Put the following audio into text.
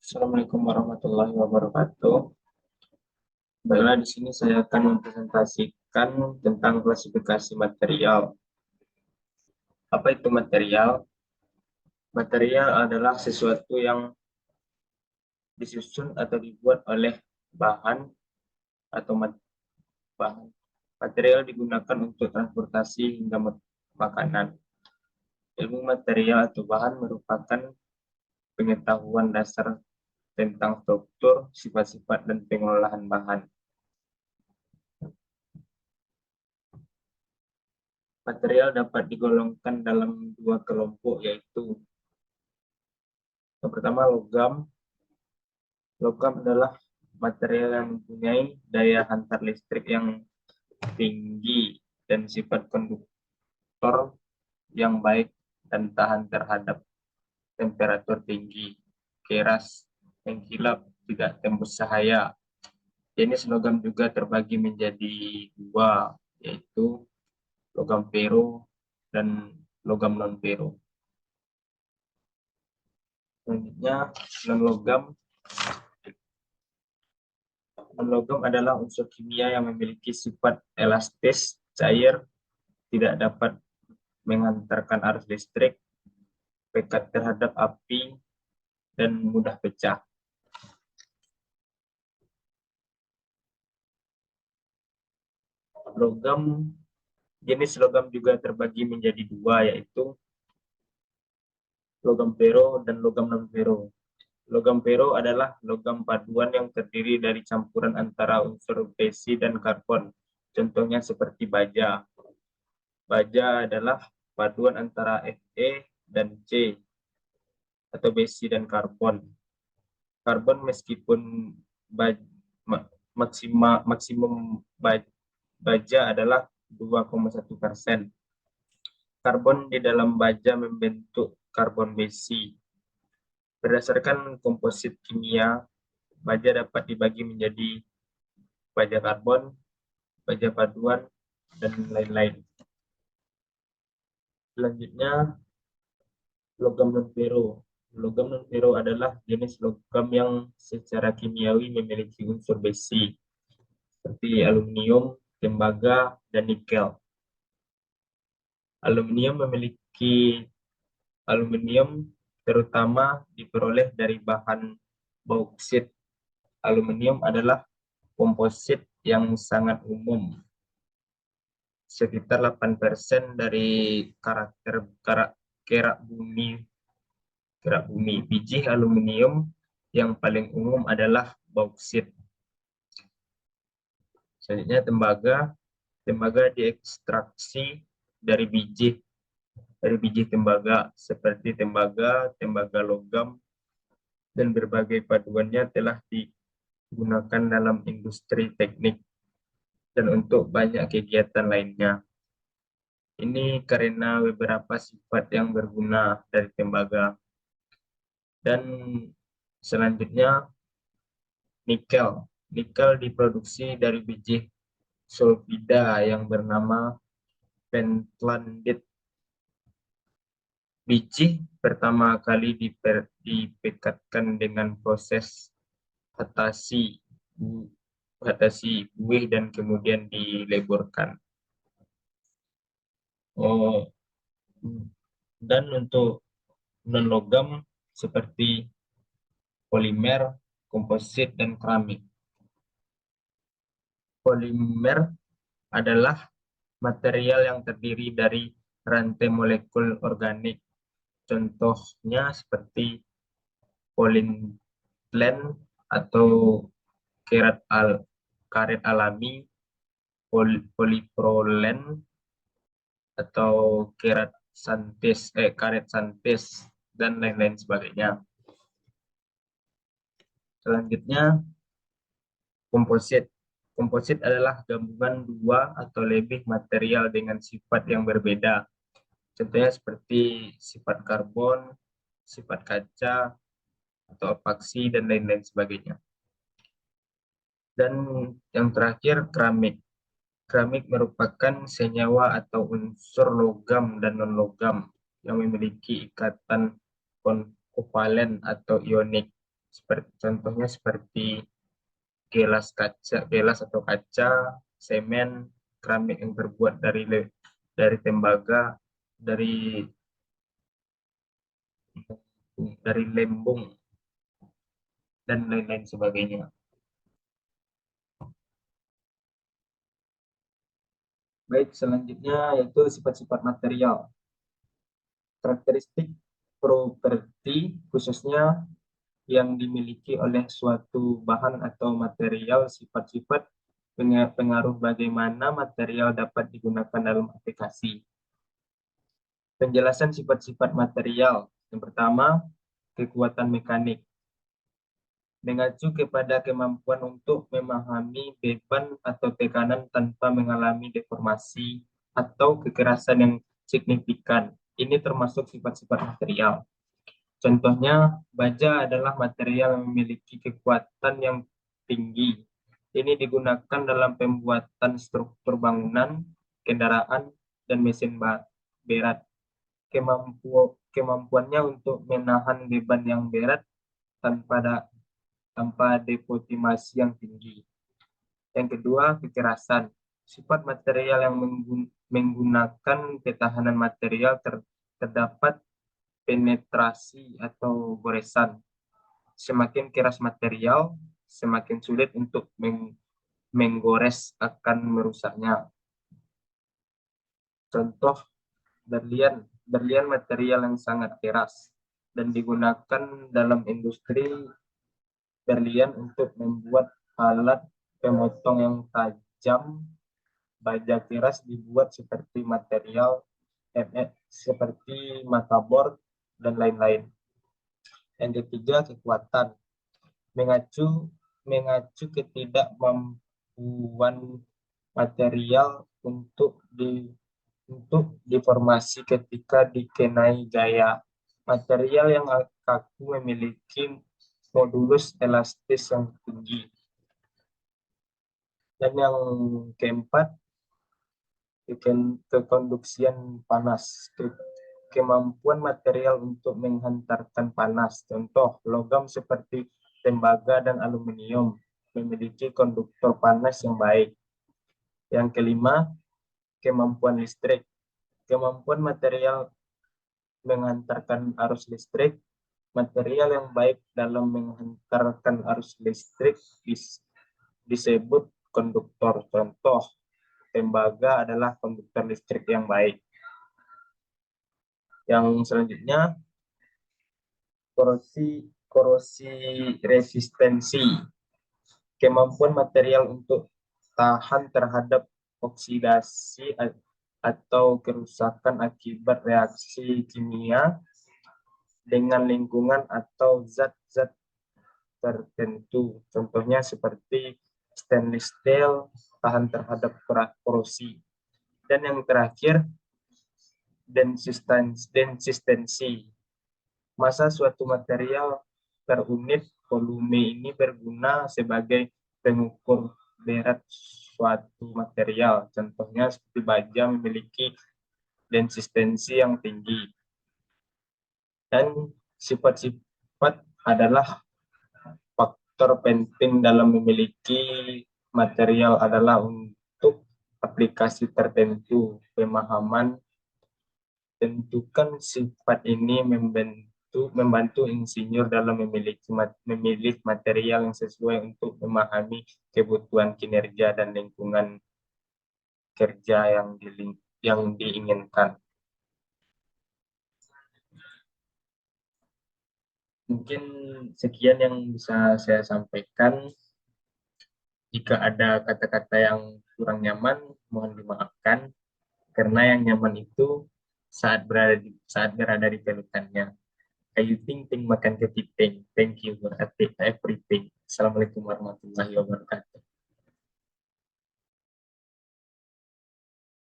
Assalamualaikum warahmatullahi wabarakatuh. Baiklah, di sini saya akan mempresentasikan tentang klasifikasi material. Apa itu material? Material adalah sesuatu yang disusun atau dibuat oleh bahan atau bahan. Material digunakan untuk transportasi hingga makanan. Ilmu material atau bahan merupakan pengetahuan dasar tentang struktur, sifat-sifat, dan pengolahan bahan. Material dapat digolongkan dalam dua kelompok, yaitu yang pertama logam. Logam adalah material yang mempunyai daya hantar listrik yang tinggi dan sifat konduktor yang baik dan tahan terhadap temperatur tinggi, keras, mengkilap, tidak tembus cahaya. Jenis logam juga terbagi menjadi dua, yaitu logam fero dan logam non-fero. Selanjutnya, non-logam. Non-logam adalah unsur kimia yang memiliki sifat elastis, cair, tidak dapat menghantarkan arus listrik, pekat terhadap api, dan mudah pecah. Jenis logam juga terbagi menjadi dua, yaitu logam fero dan logam non-fero. Logam fero adalah logam paduan yang terdiri dari campuran antara unsur besi dan karbon. Contohnya seperti baja. Baja adalah paduan antara Fe dan C, atau besi dan karbon. Karbon meskipun maksimum baja adalah 2,1%. Karbon di dalam baja membentuk karbon besi. Berdasarkan komposit kimia, baja dapat dibagi menjadi baja karbon, baja paduan, dan lain-lain. Selanjutnya, logam non-fero. Logam non-fero adalah jenis logam yang secara kimiawi memiliki unsur besi, seperti aluminium, tembaga, dan nikel. Aluminium terutama diperoleh dari bahan bauksit. Aluminium adalah komposit yang sangat umum. Sekitar 8% dari kerak bumi. Biji aluminium yang paling umum adalah bauksit. Selanjutnya tembaga. Tembaga diekstraksi dari biji tembaga seperti tembaga logam, dan berbagai paduannya telah digunakan dalam industri teknik dan untuk banyak kegiatan lainnya. Ini karena beberapa sifat yang berguna dari tembaga. Dan selanjutnya nikel. Nikel diproduksi dari biji sulfida yang bernama pentlandit. Biji pertama kali dipekatkan dengan proses hatasi buih dan kemudian dileburkan. Dan untuk non-logam seperti polimer, komposit, dan keramik. Polimer adalah material yang terdiri dari rantai molekul organik. Contohnya seperti polyethylene atau karet alami, poliprolen atau karet santis, dan lain-lain sebagainya. Selanjutnya, komposit. Komposit adalah gabungan dua atau lebih material dengan sifat yang berbeda. Contohnya seperti sifat karbon, sifat kaca, atau epaksi, dan lain-lain sebagainya. Dan yang terakhir, keramik. Keramik merupakan senyawa atau unsur logam dan non-logam yang memiliki ikatan kovalen atau ionik. Contohnya seperti gelas atau kaca, semen, keramik yang terbuat dari tembaga, dari lembung, dan lain-lain sebagainya. Baik, selanjutnya yaitu sifat-sifat material. Karakteristik properti khususnya yang dimiliki oleh suatu bahan atau material, sifat-sifat pengaruh bagaimana material dapat digunakan dalam aplikasi. Penjelasan sifat-sifat material. Yang pertama, kekuatan mekanik. Mengacu kepada kemampuan untuk memahami beban atau tekanan tanpa mengalami deformasi atau kekerasan yang signifikan. Ini termasuk sifat-sifat material. Contohnya, baja adalah material yang memiliki kekuatan yang tinggi. Ini digunakan dalam pembuatan struktur bangunan, kendaraan, dan mesin berat. Kemampuannya untuk menahan beban yang berat tanpa deformasi yang tinggi. Yang kedua, kekerasan. Sifat material yang menggunakan ketahanan material terdapat penetrasi atau goresan. Semakin keras material, semakin sulit untuk menggores akan merusaknya. Contoh, berlian material yang sangat keras dan digunakan dalam industri berlian untuk membuat alat pemotong yang tajam. Baja keras dibuat seperti material seperti mataboard dan lain-lain. Yang ketiga, kekuatan. Mengacu ketidakmampuan material untuk deformasi ketika dikenai gaya. Material yang kaku memiliki modulus elastis yang tinggi. Dan yang keempat, kekonduksian panas. Kemampuan material untuk menghantarkan panas. Contoh, logam seperti tembaga dan aluminium memiliki konduktor panas yang baik. Yang kelima, kemampuan listrik. Kemampuan material menghantarkan arus listrik. Material yang baik dalam menghantarkan arus listrik disebut konduktor. Contoh, tembaga adalah konduktor listrik yang baik. Yang selanjutnya, korosi resistensi. Kemampuan material untuk tahan terhadap oksidasi atau kerusakan akibat reaksi kimia dengan lingkungan atau zat-zat tertentu. Contohnya seperti stainless steel, tahan terhadap korosi. Dan yang terakhir, densistensi. Massa suatu material per unit volume ini berguna sebagai pengukur berat suatu material. Contohnya seperti baja memiliki densistensi yang tinggi. Dan sifat-sifat adalah faktor penting dalam memiliki material adalah untuk aplikasi tertentu. Pemahaman tentukan sifat ini membantu insinyur dalam memilih material yang sesuai untuk memahami kebutuhan kinerja dan lingkungan kerja yang diinginkan. Mungkin sekian yang bisa saya sampaikan. Jika ada kata-kata yang kurang nyaman, mohon dimaafkan. Karena yang nyaman itu saat berada di pelukannya. Kayu ting makan kepiting. Thank you for everything. Assalamualaikum warahmatullahi wabarakatuh.